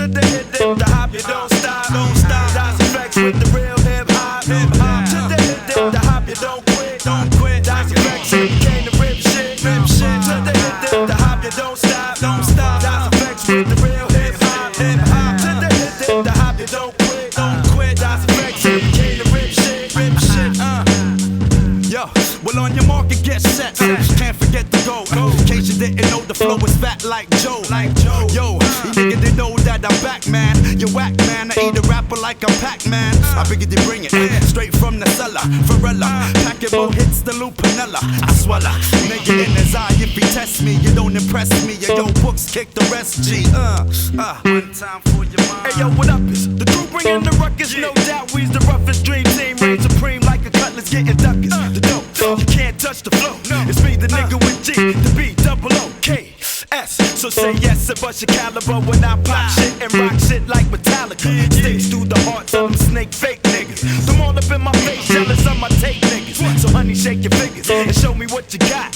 to the hip, the hop, you don't stop, don't stop. Dice effects with the real hip hop, hip hop. To the hip, the hop, you don't quit, don't quit. Dice effects and came to rip shit, rip shit. To the hip, the hop, you don't stop, don't stop. Dice effects with the real hip hop, hip hop. To the hip, the hop, you don't quit, don't quit. Dice effects and came to rip shit, rip shit. Yo, well on your market, get set. Can't forget the goal. In case you didn't know, the flow is fat like Joe. Yo, you niggas didn't know that I'm back, man. You whack, man. I eat a rapper like I'm Pac-Man. I figured they bring it straight from the cellar. Varela, packable hits the Lupinella. I swallow, nigga in his eye. If he test me, you don't impress me. Yo, books kick the rest, G. One time for your mind. Hey yo, what up? Is the crew bringing the ruckus? No doubt, we's the roughest dream team. Reign supreme like a cutlass getting duckers. The dope, you can't touch the flow. It's me, the nigga with G, the B, double O, K, S. So say yes and bust your caliber when I pop shit and rock shit like Metallica. Sticks through the hearts of them snake fake niggas. Them all up in my face, jealous of my take niggas. So honey, shake your fingers and show me what you got.